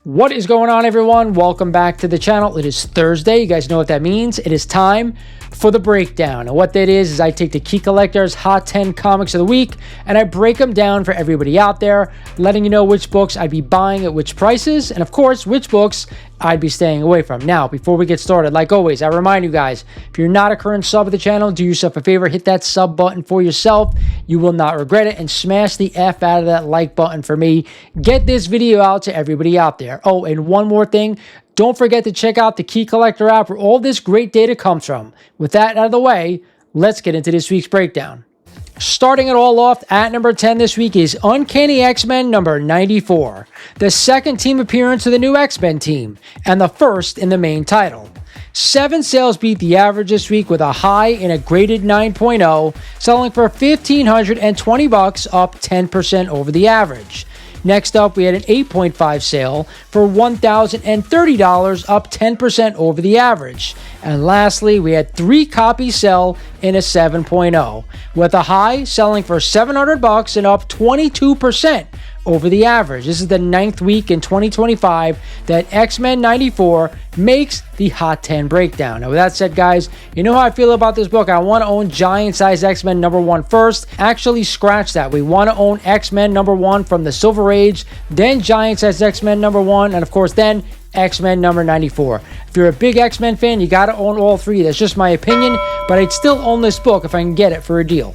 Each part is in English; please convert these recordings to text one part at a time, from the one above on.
What is going on, everyone? Welcome back to the channel. It is Thursday. You guys know what that means. It is time for the breakdown. And what that is I take the Key Collector's Hot 10 Comics of the Week and I break them down for everybody out there, letting you know which books I'd be buying at which prices and, of course, which books I'd be staying away from. Now, before we get started, like always, I remind you guys, if you're not a current sub of the channel, do yourself a favor, hit that sub button for yourself. You will not regret it, and smash the F out of that like button for me. Get this video out to everybody out there. Oh, and one more thing, don't forget to check out the Key Collector app where all this great data comes from. With that out of the way, let's get into this week's breakdown. Starting it all off at number 10 this week is Uncanny X-Men number 94, the second team appearance of the new X-Men team, and the first in the main title. 7 sales beat the average this week with a high in a graded 9.0, selling for $1,520, up 10% over the average. Next up, we had an 8.5 sale for $1,030, up 10% over the average. And lastly, we had 3 copies sell in a 7.0, with a high selling for $700 and up 22% over the average. This is the 9th week in 2025 that X-Men 94 makes the Hot 10 breakdown. Now, with that said, guys, you know how I feel about this book. I want to own Giant Size X-Men number 1 first. Actually, scratch that. We want to own X-Men number 1 from the Silver Age, then Giant Size X-Men number 1, and of course, then X-Men number 94. If you're a big X-Men fan, you got to own all 3. That's just my opinion, but I'd still own this book if I can get it for a deal.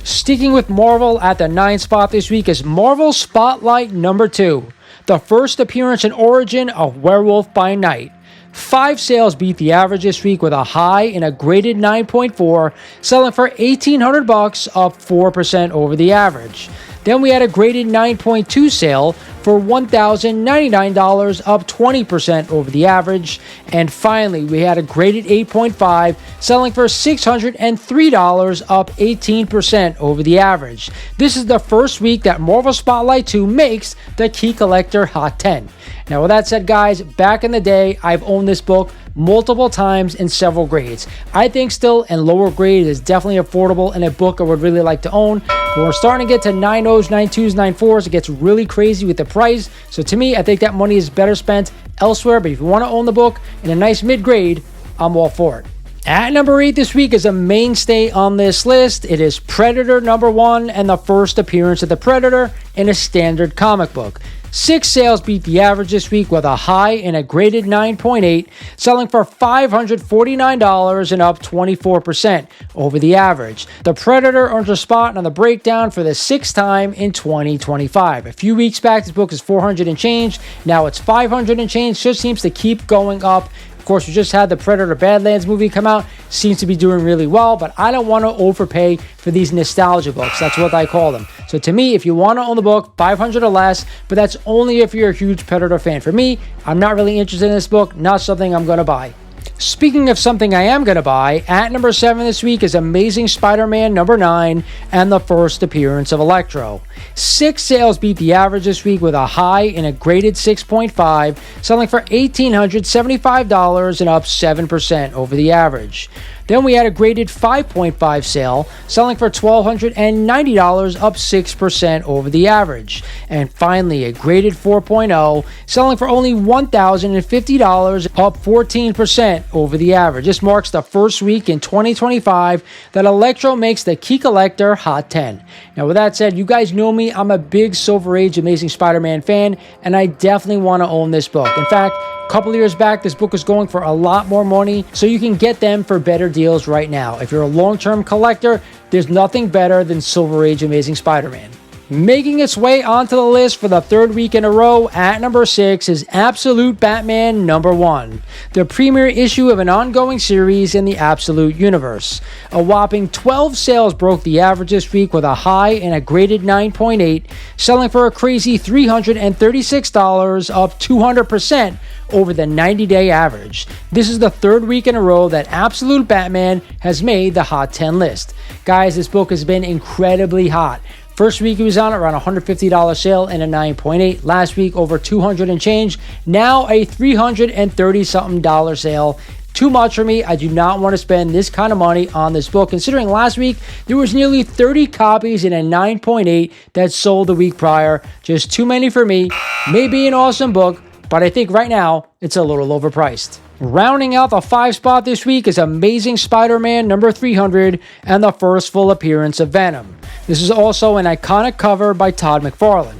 Sticking with Marvel at the 9th spot this week is Marvel Spotlight number 2, the first appearance and origin of Werewolf by Night. 5 sales beat the average this week with a high in a graded 9.4, selling for $1,800, up 4% over the average. Then we had a graded 9.2 sale for $1,099, up 20% over the average. And finally, we had a graded 8.5 selling for $603, up 18% over the average. This is the first week that Marvel Spotlight 2 makes the Key Collector Hot 10. Now, with that said, guys, back in the day, I've owned this book multiple times in several grades. I think still in lower grade is definitely affordable and a book I would really like to own. But we're starting to get to 9.0s, 9.2s, 9.4s. It gets really crazy with the price. So to me, I think that money is better spent elsewhere. But if you want to own the book in a nice mid-grade, I'm all for it. At number 8 this week is a mainstay on this list. It is Predator number 1 and the first appearance of the Predator in a standard comic book. 6 sales beat the average this week with a high in a graded 9.8, selling for $549 and up 24% over the average. The Predator earns a spot on the breakdown for the 6th time in 2025. A few weeks back, this book is 400 and change. Now it's 500 and change. Just seems to keep going up. Of course, we just had the Predator Badlands movie come out. Seems to be doing really well, but I don't want to overpay for these nostalgia books. That's what I call them. So to me, if you want to own the book, 500 or less, but that's only if you're a huge Predator fan. For me, I'm not really interested in this book, not something I'm going to buy. Speaking of something I am going to buy, at number 7 this week is Amazing Spider-Man number 9 and the first appearance of Electro. 6 sales beat the average this week with a high in a graded 6.5, selling for $1,875 and up 7% over the average. Then we had a graded 5.5 sale, selling for $1,290, up 6% over the average. And finally, a graded 4.0, selling for only $1,050, up 14% over the average. This marks the first week in 2025 that Electro makes the Key Collector Hot 10. Now, with that said, you guys know me. I'm a big Silver Age Amazing Spider-Man fan, and I definitely want to own this book. In fact, a couple of years back, this book was going for a lot more money, so you can get them for better deals right now. If you're a long-term collector, there's nothing better than Silver Age Amazing Spider-Man. Making its way onto the list for the 3rd week in a row at number 6 is Absolute Batman number 1, the premier issue of an ongoing series in the Absolute universe. A whopping 12 sales broke the average this week with a high in a graded 9.8, selling for a crazy $336, up 200% over the 90-day average. This is the 3rd week in a row that Absolute Batman has made the Hot 10 list. Guys, this book has been incredibly hot. First week he was on around $150 sale and a 9.8. Last week over 200 and change. Now a $330 something sale. Too much for me. I do not want to spend this kind of money on this book, considering last week there was nearly 30 copies in a 9.8 that sold the week prior. Just too many for me. May be an awesome book, but I think right now it's a little overpriced. Rounding out the 5 spot this week is Amazing Spider-Man number 300 and the first full appearance of Venom. This is also an iconic cover by Todd McFarlane.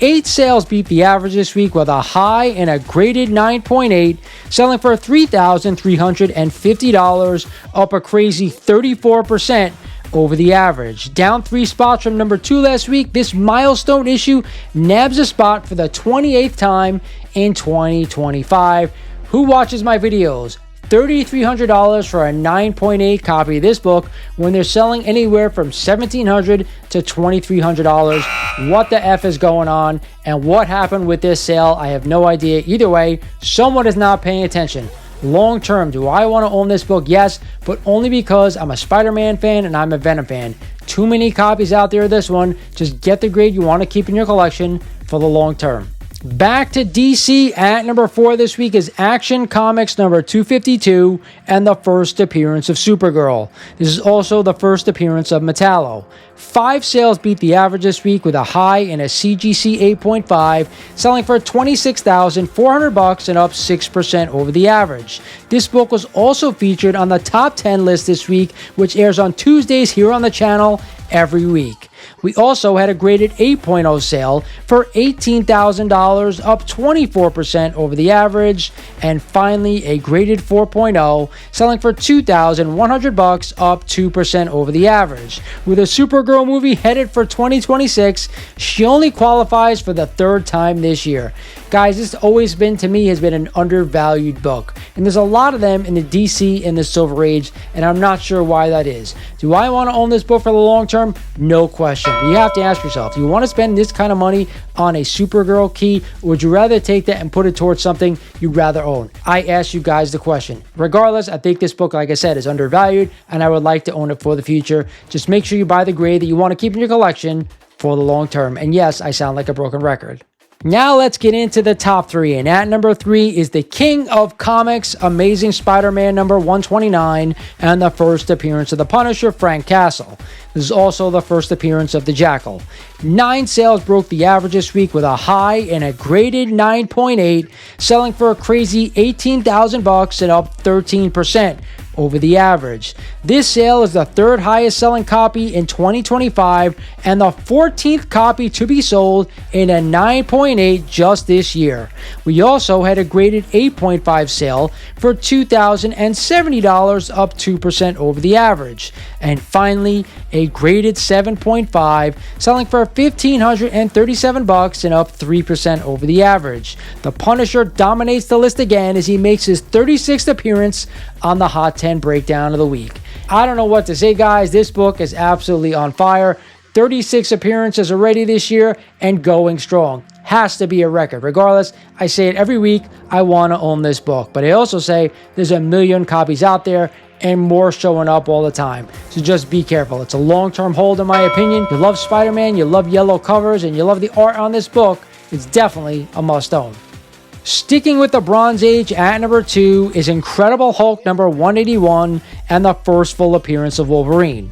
8 sales beat the average this week with a high and a graded 9.8, selling for $3,350, up a crazy 34% over the average. Down 3 spots from number 2 last week, this milestone issue nabs a spot for the 28th time in 2025. Who watches my videos? $3,300 for a 9.8 copy of this book when they're selling anywhere from $1,700 to $2,300. What the F is going on? And what happened with this sale? I have no idea. Either way, someone is not paying attention. Long term, do I want to own this book? Yes, but only because I'm a Spider-Man fan and I'm a Venom fan. Too many copies out there of this one. Just get the grade you want to keep in your collection for the long term. Back to DC at number 4 this week is Action Comics number 252 and the first appearance of Supergirl. This is also the first appearance of Metallo. 5 sales beat the average this week with a high in a CGC 8.5, selling for $26,400 and up 6% over the average. This book was also featured on the top 10 list this week, which airs on Tuesdays here on the channel every week. We also had a graded 8.0 sale for $18,000, up 24% over the average. And finally, a graded 4.0, selling for $2,100, up 2% over the average. With a Supergirl movie headed for 2026, she only qualifies for the 3rd time this year. Guys, this always been, to me, has been an undervalued book. And there's a lot of them in the DC and the Silver Age, and I'm not sure why that is. Do I want to own this book for the long term? No question. But you have to ask yourself, do you want to spend this kind of money on a Supergirl key, or would you rather take that and put it towards something you'd rather own? I ask you guys the question. Regardless, I think this book, like I said, is undervalued, and I would like to own it for the future. Just make sure you buy the grade that you want to keep in your collection for the long term. And yes, I sound like a broken record. Now let's get into the top 3, and at number 3 is the King of Comics, Amazing Spider-Man number 129, and the first appearance of the Punisher, Frank Castle. This is also the first appearance of the Jackal. 9 sales broke the average this week with a high and a graded 9.8, selling for a crazy $18,000 and up 13% over the average. This sale is the 3rd highest selling copy in 2025 and the 14th copy to be sold in a 9.8 just this year. We also had a graded 8.5 sale for $2,070, up 2% over the average. And finally, a graded 7.5, selling for $1,537 and up 3% over the average. The Punisher dominates the list again as he makes his 36th appearance on the Hot 10 Breakdown of the Week. I don't know what to say, guys. This book is absolutely on fire. 36 appearances already this year and going strong. Has to be a record. Regardless, I say it every week, I want to own this book. But I also say there's a million copies out there and more showing up all the time. So just be careful. It's a long-term hold in my opinion. You love Spider-Man, you love yellow covers, and you love the art on this book, it's definitely a must-own. Sticking with the Bronze Age at number 2 is Incredible Hulk number 181 and the first full appearance of Wolverine.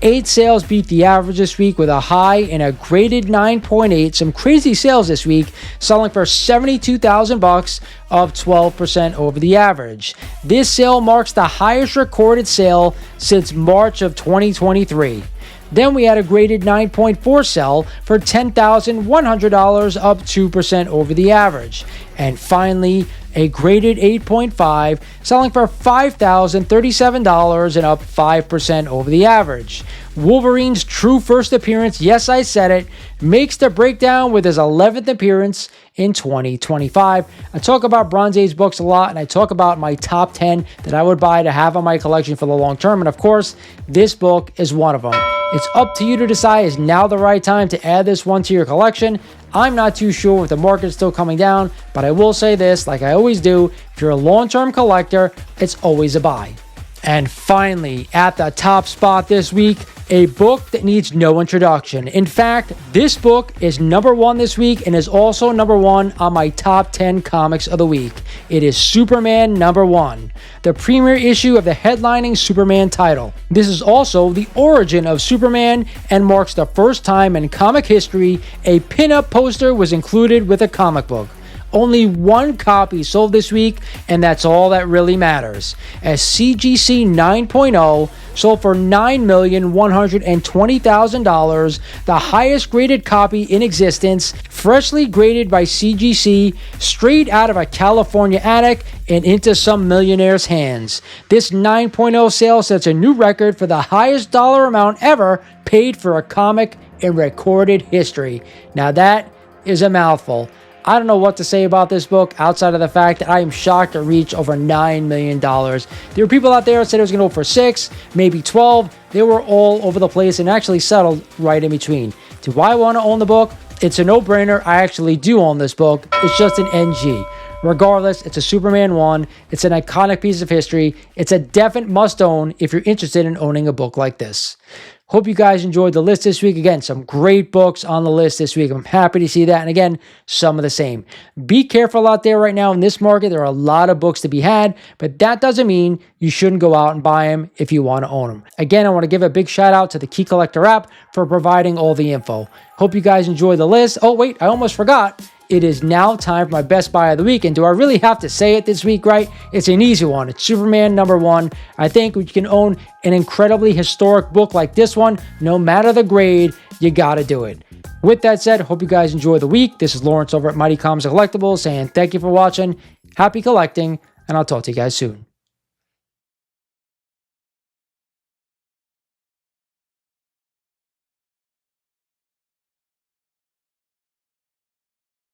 8 sales beat the average this week with a high and a graded 9.8. Some crazy sales this week, selling for $72,000, up 12% over the average. This sale marks the highest recorded sale since March of 2023. Then we had a graded 9.4 sell for $10,100, up 2% over the average. And finally, a graded 8.5, selling for $5,037 and up 5% over the average. Wolverine's true first appearance, yes, I said it, makes the breakdown with his 11th appearance in 2025. I talk about Bronze Age books a lot, and I talk about my top 10 that I would buy to have on my collection for the long term, and of course, this book is one of them. It's up to you to decide, is now the right time to add this one to your collection? I'm not too sure if the market's still coming down, but I will say this, like I always do, if you're a long-term collector, it's always a buy. And finally, at the top spot this week, a book that needs no introduction. In fact, this book is number 1 this week and is also number 1 on my top 10 comics of the week. It is Superman number 1, the premier issue of the headlining Superman title. This is also the origin of Superman and marks the first time in comic history a pin-up poster was included with a comic book. Only one copy sold this week, and that's all that really matters. As CGC 9.0 sold for $9,120,000, the highest graded copy in existence, freshly graded by CGC, straight out of a California attic and into some millionaire's hands. This 9.0 sale sets a new record for the highest dollar amount ever paid for a comic in recorded history. Now that is a mouthful. I don't know what to say about this book outside of the fact that I am shocked to reach over $9 million. There were people out there that said it was going to go for 6, maybe 12. They were all over the place and actually settled right in between. Do I want to own the book? It's a no-brainer. I actually do own this book. It's just an NG. Regardless, it's a Superman 1. It's an iconic piece of history. It's a definite must-own if you're interested in owning a book like this. Hope you guys enjoyed the list this week. Again, some great books on the list this week. I'm happy to see that. And again, some of the same. Be careful out there right now in this market. There are a lot of books to be had, but that doesn't mean you shouldn't go out and buy them if you want to own them. Again, I want to give a big shout out to the Key Collector app for providing all the info. Hope you guys enjoy the list. Oh, wait, I almost forgot. It is now time for my best buy of the week. And do I really have to say it this week, right? It's an easy one. It's Superman #1. I think you can own an incredibly historic book like this one, no matter the grade, you got to do it. With that said, hope you guys enjoy the week. This is Lawrence over at Mighty Comics and Collectibles saying thank you for watching, happy collecting, and I'll talk to you guys soon.